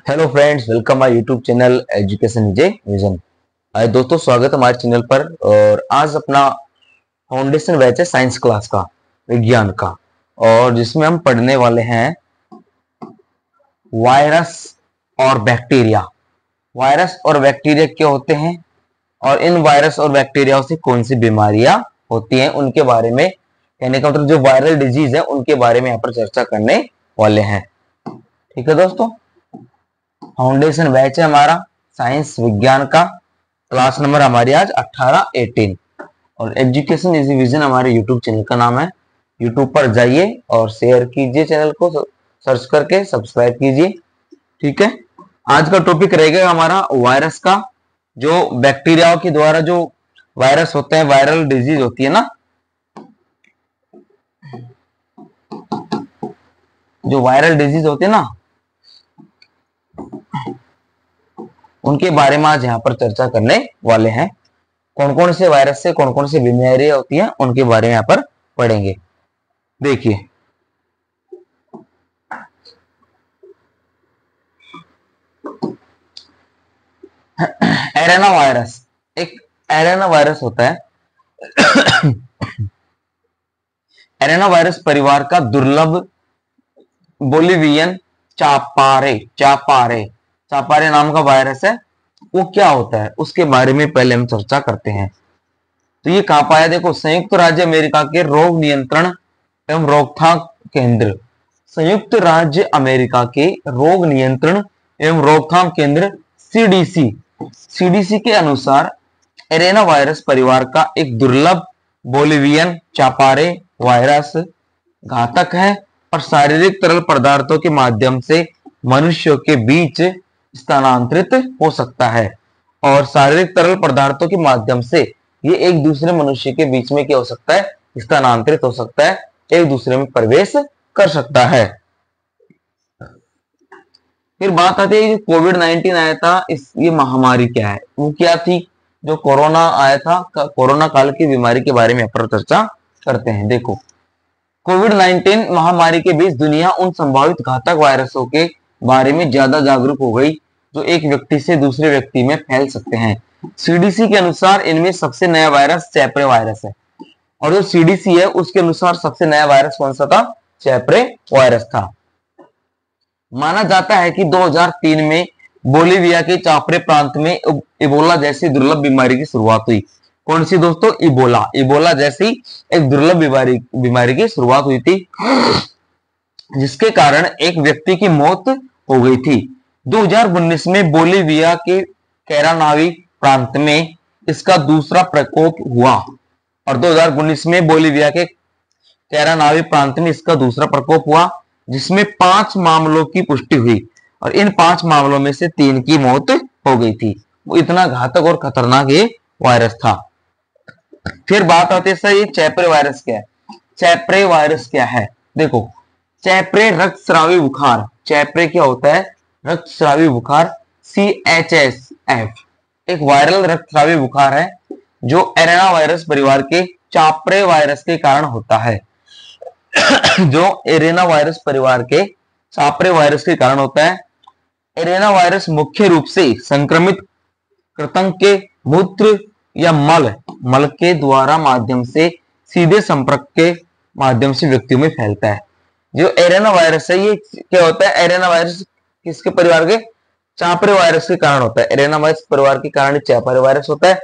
Hello friends, welcome my YouTube channel education Vijay vision. दोस्तों, स्वागत है हमारे चैनल पर। और आज अपना फाउंडेशन बैच है साइंस क्लास का, विज्ञान का, और जिसमें हम पढ़ने वाले हैं वायरस और बैक्टीरिया। वायरस और बैक्टीरिया क्या होते हैं और इन वायरस और बैक्टीरिया से कौन सी बीमारियां होती हैं, उनके बारे में, कहने का मतलब जो वायरल डिजीज है उनके बारे में यहाँ पर चर्चा करने वाले हैं। ठीक है दोस्तों, फाउंडेशन बैच है हमारा साइंस विज्ञान का। क्लास नंबर हमारी आज 18-18 और एजुकेशन इजी विजन हमारे यूट्यूब चैनल का नाम है। यूट्यूब पर जाइए और शेयर कीजिए, चैनल को सर्च करके सब्सक्राइब कीजिए। ठीक है, आज का टॉपिक रहेगा हमारा वायरस का। जो बैक्टीरियाओं के द्वारा जो वायरस होते हैं, वायरल डिजीज होती है ना, जो वायरल डिजीज होते हैं ना, उनके बारे में आज यहाँ पर चर्चा करने वाले हैं। कौन कौन से वायरस से कौन कौन सी बीमारियां होती हैं उनके बारे में यहाँ पर पढ़ेंगे। देखिए, एरेना वायरस एक एरेना वायरस होता है। एरेना वायरस परिवार का दुर्लभ बोलिवियन चापारे चापारे चापारे नाम का वायरस है। वो क्या होता है उसके बारे में पहले हम चर्चा करते हैं। तो ये कहां पाया? देखो, संयुक्त राज्य अमेरिका के रोग नियंत्रण एवं रोकथाम केंद्र, संयुक्त राज्य अमेरिका के रोग नियंत्रण एवं रोकथाम केंद्र सीडीसी के अनुसार एरेना वायरस परिवार का एक दुर्लभ बोलिवियन चापारे वायरस घातक है और शारीरिक तरल पदार्थों के माध्यम से मनुष्यों के बीच स्थानांतरित हो सकता है। और शारीरिक तरल पदार्थों के माध्यम से ये एक दूसरे मनुष्य के बीच में क्या हो सकता है? स्थानांतरित हो सकता है, एक दूसरे में प्रवेश कर सकता है। फिर बात आती है, कोविड 19 आया था, ये महामारी क्या है, वो क्या थी? जो कोरोना आया था, कोरोना काल की बीमारी के बारे में पर चर्चा करते हैं। देखो, कोविड 19 महामारी के बीच दुनिया उन संभावित घातक वायरसों के बारे में ज्यादा जागरूक हो गई जो एक व्यक्ति से दूसरे व्यक्ति में फैल सकते हैं। सीडीसी के अनुसार इनमें सबसे नया वायरस चैपरे वायरस है। और जो सीडीसी है उसके अनुसार सबसे नया वायरस कौन सा था? चैपरे वायरस था। माना जाता है कि 2003 में बोलिविया के चापरे प्रांत में इबोला जैसी दुर्लभ बीमारी की शुरुआत हुई। कौन सी दोस्तों? इबोला जैसी एक दुर्लभ बीमारी की शुरुआत हुई थी, जिसके कारण एक व्यक्ति की मौत हो गई थी। 2019 में बोलिविया के कैरानावी प्रांत में इसका दूसरा प्रकोप हुआ। और 2019 में बोलिविया के कैरानावी प्रांत में इसका दूसरा प्रकोप हुआ, जिसमें 5 मामलों की पुष्टि हुई और इन 5 मामलों में से 3 की मौत हो गई थी। वो इतना घातक और खतरनाक ये वायरस था। फिर बात आती है, सर ये चैपरे वायरस क्या है? चैपरे वायरस क्या है? देखो, चैपरे रक्तस्रावी बुखार। चैपरे क्या होता है? रक्तस्रावी बुखार, CHSF, एक वायरल रक्तस्रावी बुखार है जो एरेना वायरस परिवार के चापरे वायरस के कारण होता है। जो एरेना वायरस परिवार के चापरे वायरस के कारण होता है। एरेना वायरस मुख्य रूप से संक्रमित कृंतक के मूत्र या मल के द्वारा माध्यम से सीधे संपर्क के माध्यम से व्यक्तियों में फैलता है। जो एरेना वायरस है ये क्या होता है? एरेना वायरस किसके परिवार के? चापरे वायरस के कारण होता है। एरेना वायरस परिवार के कारण चापरे वायरस होता है।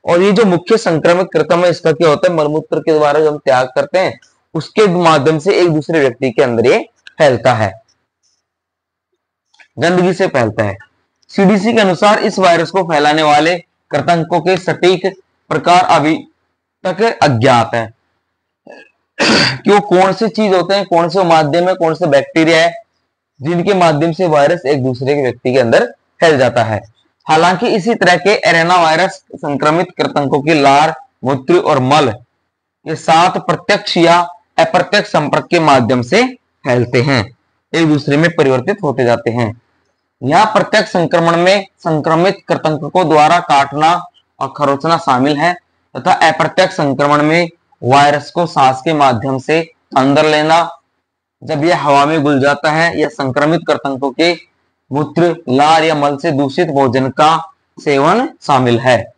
और ये जो मुख्य संक्रमित कृंतक है, इसका क्या होता है? मलमूत्र के द्वारा जो हम त्याग करते हैं उसके माध्यम से एक दूसरे व्यक्ति के अंदर ये फैलता है, गंदगी से फैलता है। सीडीसी के अनुसार इस वायरस को फैलाने वाले कृंतकों के सटीक प्रकार अभी तक अज्ञात है कि वो कौन से चीज होते हैं, कौन से माध्यम है, कौन से बैक्टीरिया है जिनके माध्यम से वायरस एक दूसरे के व्यक्ति के अंदर फैल जाता है। हालांकि इसी तरह के एरेना वायरस संक्रमित कृंतकों की लार, मूत्र और मल के साथ प्रत्यक्ष या अप्रत्यक्ष संपर्क के माध्यम से फैलते हैं, एक दूसरे में परिवर्तित होते जाते हैं। यहाँ प्रत्यक्ष संक्रमण में संक्रमित कृंतकों द्वारा काटना और खरोचना शामिल है तथा अप्रत्यक्ष संक्रमण में वायरस को सांस के माध्यम से अंदर लेना, जब यह हवा में घुल जाता है या संक्रमित कृंतकों के मूत्र, लार या मल से दूषित भोजन का सेवन शामिल है।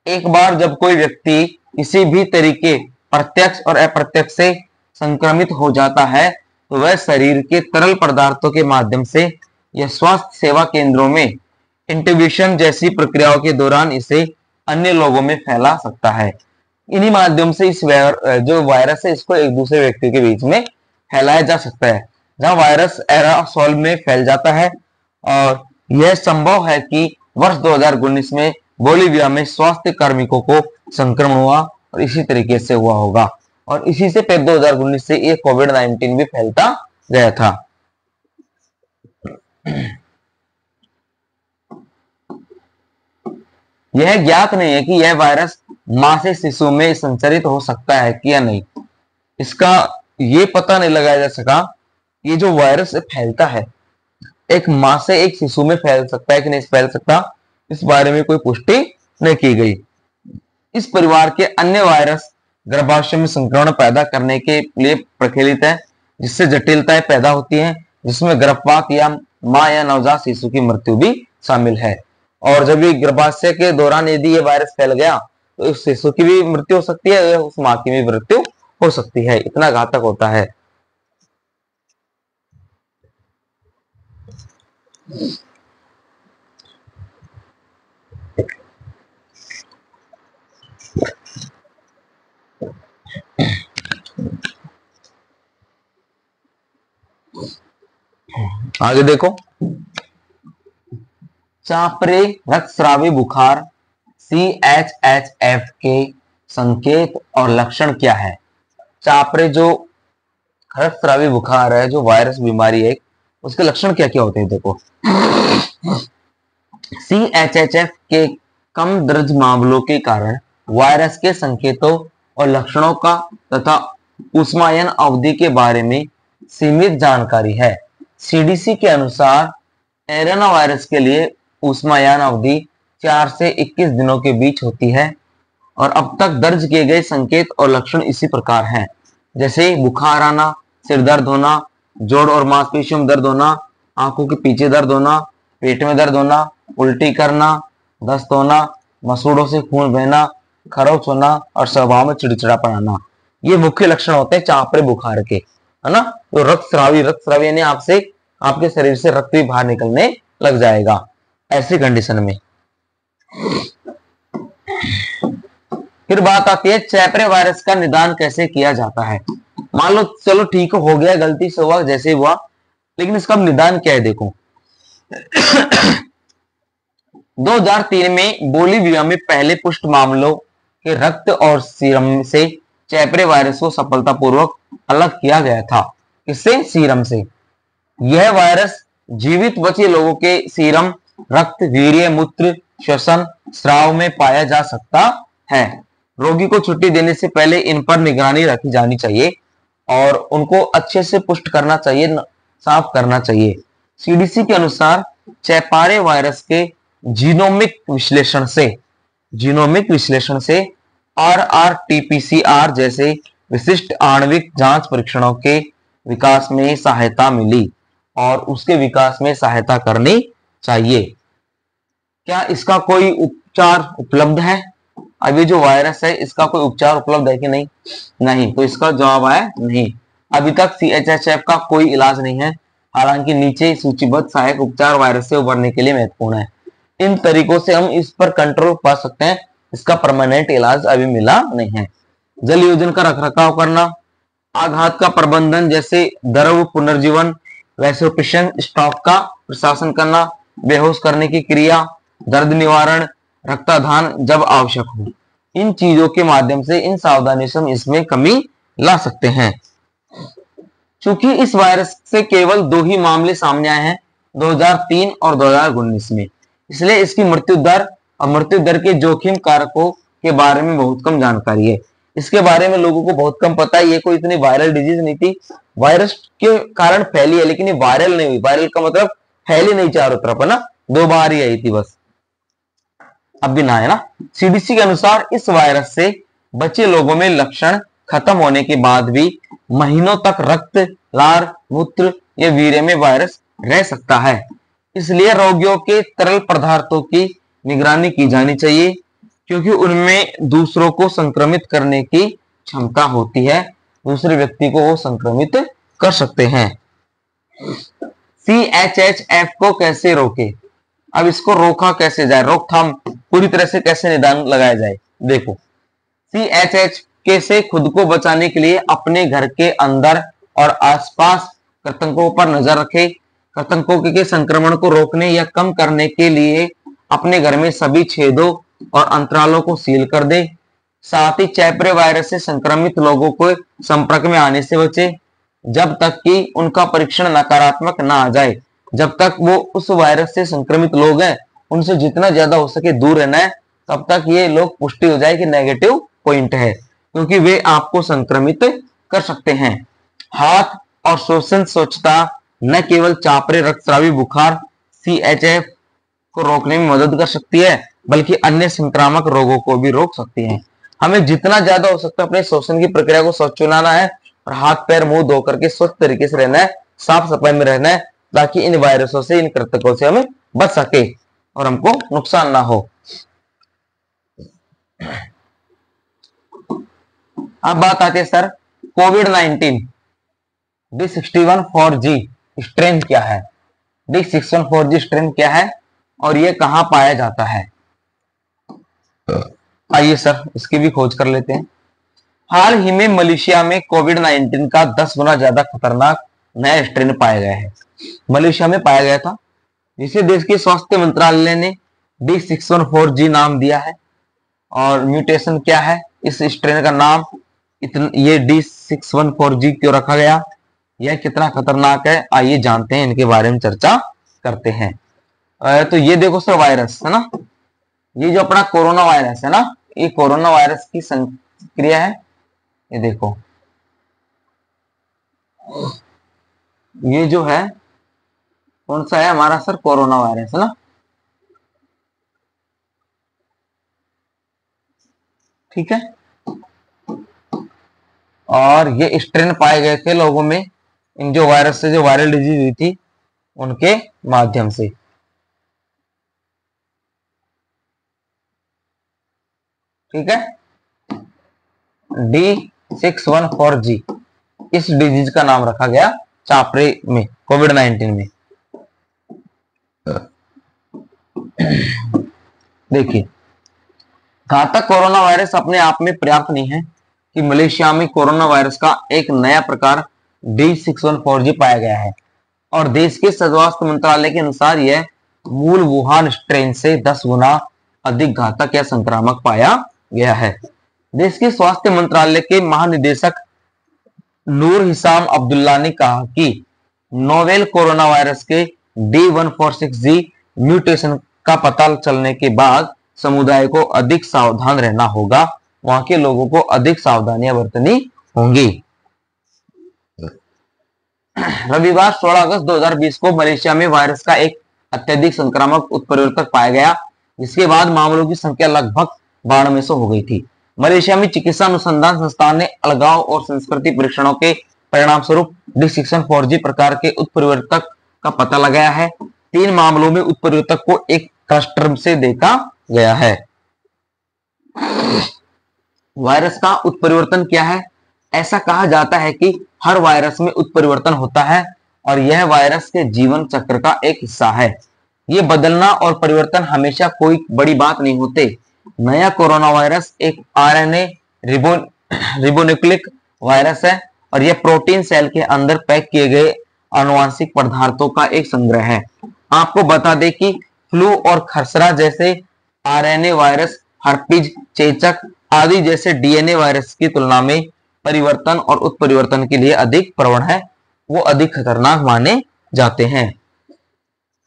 एक बार जब कोई व्यक्ति किसी भी तरीके प्रत्यक्ष और अप्रत्यक्ष से संक्रमित हो जाता है तो वह शरीर के तरल पदार्थों के माध्यम से या स्वास्थ्य सेवा केंद्रों में इंट्यूबेशन जैसी प्रक्रियाओं के दौरान इसे अन्य लोगों में फैला सकता है। इन्हीं माध्यम से इस जो वायरस है इसको एक दूसरे व्यक्ति के बीच में फैलाया जा सकता है, जहां वायरस एरोसोल में फैल जाता है। और यह संभव है कि वर्ष 2019 में बोलीविया में स्वास्थ्य कार्मिकों को संक्रमण हुआ और इसी तरीके से हुआ होगा, और इसी से 2019 से ये कोविड-19 भी फैलता गया था। यह ज्ञात नहीं है कि यह वायरस मां से शिशु में संचरित हो सकता है कि या नहीं। इसका ये पता नहीं लगाया जा सका ये जो वायरस फैलता है एक मां से एक शिशु में फैल सकता है कि नहीं फैल सकता, इस बारे में कोई पुष्टि नहीं की गई। इस परिवार के अन्य वायरस गर्भाशय में संक्रमण पैदा करने के लिए प्रचलित है, जिससे जटिलताएं पैदा होती हैं, जिसमें गर्भपात या मां या नवजात शिशु की मृत्यु भी शामिल है। और जब ये गर्भाशय के दौरान यदि ये वायरस फैल गया तो उस शिशु की भी मृत्यु हो सकती है, उस मां की भी मृत्यु हो सकती है। इतना घातक होता है। आगे देखो, चापरे रक्तस्रावी बुखार CHHF के संकेत और लक्षण क्या है? चापरे जो रक्तस्रावी बुखार है, जो वायरस बीमारी है, उसके लक्षण क्या क्या होते हैं? देखो, CHHF के कम दर्ज मामलों के कारण वायरस के संकेतों और लक्षणों का तथा ऊष्मायन अवधि के बारे में सीमित जानकारी है। CDC के अनुसार एरेना वायरस के लिए ऊष्मायन अवधि 4 से 21 दिनों के बीच होती है, और अब तक दर्ज किए गए संकेत और लक्षण इसी प्रकार हैं, जैसे बुखार आना, सिर दर्द होना, जोड़ और मांसपेशियों में दर्द होना, आंखों के पीछे दर्द होना, पेट में दर्द होना, उल्टी करना, दस्त होना, मसूड़ों से खून बहना, खरोच होना और स्वभाव में चिड़चिड़ापन आना। ये मुख्य लक्षण होते हैं चापरे बुखार के, है ना। तो रक्तस्रावी यानी आपसे आपके शरीर से रक्त भी बाहर निकलने लग जाएगा ऐसी कंडीशन में। फिर बात आती है चैपरे वायरस का निदान कैसे किया जाता है। मान लो चलो ठीक हो गया, गलती से हुआ, जैसे हुआ, लेकिन इसका निदान क्या है? देखो 2003 में बोलीविया में पहले पुष्ट मामलों के रक्त और सीरम से चैपरे वायरस को सफलतापूर्वक अलग किया गया था। किससे? सीरम से। यह वायरस जीवित बचे लोगों के सीरम, रक्त, वीर्य, मूत्र, श्वसन, स्राव में पाया जा सकता है। रोगी को छुट्टी देने से पहले इन पर निगरानी रखी जानी चाहिए और उनको अच्छे से पुष्ट करना चाहिए, साफ करना चाहिए। CDC के अनुसार चैपारे वायरस के जीनोमिक विश्लेषण से RT-PCR जैसे विशिष्ट आणविक जांच परीक्षणों के विकास में सहायता मिली और उसके विकास में सहायता करनी चाहिए। क्या इसका कोई उपचार उपलब्ध है? अभी जो वायरस है इसका कोई उपचार उपलब्ध है कि नहीं? नहीं। तो इसका जवाब है नहीं। अभी तक CHHF का कोई इलाज नहीं है, हालांकि नीचे सूचीबद्ध सहायक उपचार वायरस से उबरने के लिए महत्वपूर्ण है। इन तरीकों से हम इस पर कंट्रोल पा सकते हैं, इसका परमानेंट इलाज अभी मिला नहीं है। जल योजन का रखरखाव करना, आघात का प्रबंधन जैसे द्रव पुनर्जीवन, वैसोप्रेशन स्टॉक का प्रशासन करना, बेहोश करने की क्रिया, दर्द निवारण, रक्तदान जब आवश्यक हो, इन चीजों के माध्यम से, इन सावधानियों से हम इसमें कमी ला सकते हैं। चूंकि इस वायरस से केवल 2 ही मामले सामने आए हैं, 2003 और 2019 में, इसलिए इसकी मृत्यु दर और मृत्यु दर के जोखिम कारकों के बारे में बहुत कम जानकारी है। इसके बारे में लोगों को बहुत कम पता है। ये कोई इतनी वायरल डिजीज नहीं थी, वायरस के कारण फैली है, लेकिन ये वायरल नहीं हुई। वायरल का मतलब फैली नहीं चारों तरफ, है ना, 2 बार ही आई थी बस, अब भी ना, है ना। CDC के अनुसार इस वायरस से बचे लोगों में लक्षण खत्म होने के बाद भी महीनों तक रक्त, लार, मूत्र या वीर्य में वायरस रह सकता है। इसलिए रोगियों के तरल पदार्थों की निगरानी की जानी चाहिए, क्योंकि उनमें दूसरों को संक्रमित करने की क्षमता होती है, दूसरे व्यक्ति को वो संक्रमित कर सकते हैं। CHHF को कैसे रोके? अब इसको रोका कैसे जाए, रोकथाम पूरी तरह से कैसे निदान लगाया जाए? देखो, CHH के से खुद को बचाने के लिए अपने घर के अंदर और आसपास कृंतकों पर नजर रखें। कृंतकों के संक्रमण को रोकने या कम करने के लिए अपने घर में सभी छेदों और अंतरालों को सील कर दे। साथ ही चैपरे वायरस से संक्रमित लोगों को संपर्क में आने से बचे, जब तक कि उनका परीक्षण नकारात्मक ना आ जाए। जब तक वो उस वायरस से संक्रमित लोग हैं, उनसे जितना ज्यादा हो सके दूर रहना है, तब तक ये लोग पुष्टि हो जाए कि नेगेटिव पॉइंट है, क्योंकि वे आपको संक्रमित कर सकते हैं। हाथ और श्वसन स्वच्छता न केवल चापरे रक्तस्रावी बुखार CHF को रोकने में मदद कर सकती है, बल्कि अन्य संक्रामक रोगों को भी रोक सकती है। हमें जितना ज्यादा हो सकता है अपने श्वसन की प्रक्रिया को स्वच्छ बनाना है और हाथ पैर मुंह धो करके स्वच्छ तरीके से रहना है, साफ सफाई में रहना है, ताकि इन वायरसों से, इन कृंतकों से हमें बच सके और हमको नुकसान ना हो। अब बात आती है सर, कोविड-19 D614G स्ट्रेन क्या है? D614G स्ट्रेन क्या है और ये कहां पाया जाता है? आइए सर इसकी भी खोज कर लेते हैं। हाल ही में मलेशिया में कोविड-19 का 10 गुना ज्यादा खतरनाक नया स्ट्रेन पाया गया है। मलेशिया में पाया गया था, जिसे देश के स्वास्थ्य मंत्रालय ने D614G नाम दिया है। और म्यूटेशन क्या है इस स्ट्रेन का नाम, ये D614G क्यों रखा गया, यह कितना खतरनाक है, आइए जानते हैं, इनके बारे में चर्चा करते हैं। तो ये देखो सर वायरस है ना, ये जो अपना कोरोना वायरस है ना, ये कोरोना वायरस की संक्रिया है। ये देखो, ये जो है कौन सा है हमारा सर, कोरोना वायरस है ना। ठीक है, और ये स्ट्रेन पाए गए थे लोगों में, इन जो वायरस से जो वायरल डिजीज हुई थी उनके माध्यम से। ठीक है, D614G इस डिजीज का नाम रखा गया चापरे में, कोविड-19 में। देखिए, घातक कोरोना वायरस अपने आप में पर्याप्त नहीं है कि मलेशिया में कोरोना वायरस का एक नया प्रकार D614G पाया गया है, और देश के स्वास्थ्य मंत्रालय के अनुसार यह मूल वुहान स्ट्रेन से 10 गुना अधिक घातक या संक्रामक पाया गया है। देश के स्वास्थ्य मंत्रालय के महानिदेशक नूर हिसाम अब्दुल्ला ने कहा कि नोवेल कोरोना वायरस के D146G म्यूटेशन का पता चलने के बाद समुदाय को अधिक सावधान रहना होगा, वहां के लोगों को अधिक सावधानियां बरतनी होंगी। रविवार 16 अगस्त 2020 को मलेशिया में वायरस का एक अत्यधिक संक्रामक उत्परिवर्तक पाया गया, जिसके बाद मामलों की संख्या लगभग 9200 हो गई थी। मलेशिया में चिकित्सा अनुसंधान संस्थान ने अलगाव और संस्कृति परीक्षणों के परिणाम स्वरूप D614G प्रकार के उत्परिवर्तक का पता लगाया है। 3 मामलों में उत्परिवर्तक को एक क्लस्टर से देखा गया है। वायरस का उत्परिवर्तन क्या है? ऐसा कहा जाता है कि हर वायरस में उत्परिवर्तन होता है और यह वायरस के जीवन चक्र का एक हिस्सा है। ये बदलना और परिवर्तन हमेशा कोई बड़ी बात नहीं होते। नया कोरोना वायरस एक RNA रिबोन्यूक्लिक वायरस है और यह प्रोटीन सेल के अंदर पैक किए गए आनुवंशिक पदार्थों का एक संग्रह है। आपको बता दें कि फ्लू और खसरा जैसे RNA वायरस हर्पीज, चेचक आदि जैसे DNA वायरस की तुलना में परिवर्तन और उत्परिवर्तन के लिए अधिक प्रवण है, वो अधिक खतरनाक माने जाते हैं।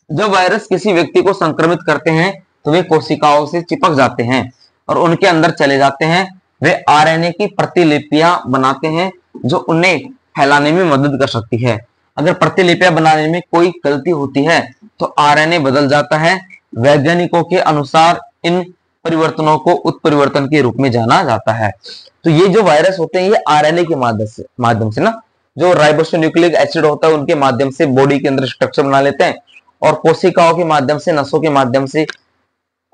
जब वायरस किसी व्यक्ति को संक्रमित करते हैं तो वे कोशिकाओं से चिपक जाते हैं और उनके अंदर चले जाते हैं। वे RNA की प्रतिलिपियां बनाते हैं जो उन्हें फैलाने में मदद कर सकती है। अगर प्रतिलिपियां बनाने में कोई गलती होती है तो RNA बदल जाता है। वैज्ञानिकों के अनुसार इन परिवर्तनों को उत्परिवर्तन के रूप में जाना जाता है। तो ये जो वायरस होते हैं ये RNA के माध्यम से ना, जो राइबोन्यूक्लिक एसिड होता है उनके माध्यम से बॉडी के अंदर स्ट्रक्चर बना लेते हैं और कोशिकाओं के माध्यम से, नसों के माध्यम से,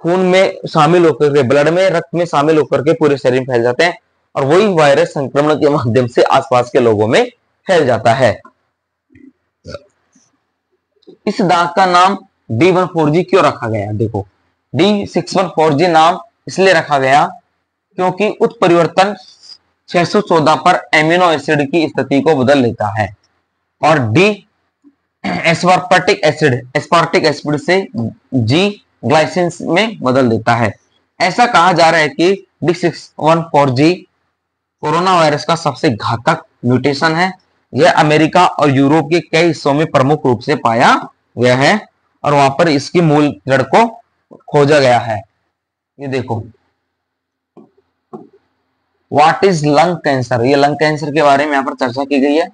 खून में शामिल होकर के, ब्लड में, रक्त में शामिल होकर के पूरे शरीर में फैल जाते हैं और वही वायरस संक्रमण के माध्यम से आसपास के लोगों में फैल जाता है। इस दाग का नाम D114G क्यों रखा गया? देखो, D614G नाम इसलिए रखा गया क्योंकि उत्परिवर्तन 614 पर एमिनो एसिड की स्थिति को बदल लेता है और डी एस्पार्टिक एसिड से जी ग्लाइसिन में बदल देता है। ऐसा कहा जा रहा है कि D614G कोरोना वायरस का सबसे घातक म्यूटेशन है। यह अमेरिका और यूरोप के कई हिस्सों में प्रमुख रूप से पाया गया है और वहां पर इसकी मूल जड़ को खोजा गया है। ये देखो, व्हाट इज लंग कैंसर, ये लंग कैंसर के बारे में यहाँ पर चर्चा की गई है।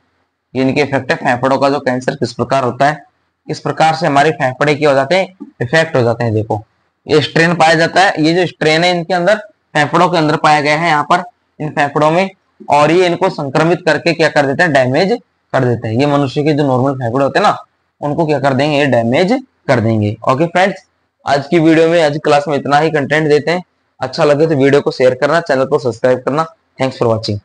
ये इनके इफेक्ट है, फेफड़ों का जो कैंसर किस प्रकार होता है, किस प्रकार से हमारे फेफड़े क्या हो जाते हैं, इफेक्ट हो जाते हैं। देखो, ये स्ट्रेन पाया जाता है, ये जो स्ट्रेन है इनके अंदर फेफड़ों के अंदर पाया गया है यहाँ पर इन फेफड़ों में, और ये इनको संक्रमित करके क्या कर देते हैं, डैमेज कर देते हैं। ये मनुष्य के जो नॉर्मल फेफड़े होते हैं ना, उनको क्या कर देंगे, ये डैमेज कर देंगे। ओके फ्रेंड्स, आज की वीडियो में, आज क्लास में इतना ही कंटेंट देते हैं। अच्छा लगे तो वीडियो को शेयर करना, चैनल को सब्सक्राइब करना। Thanks for watching.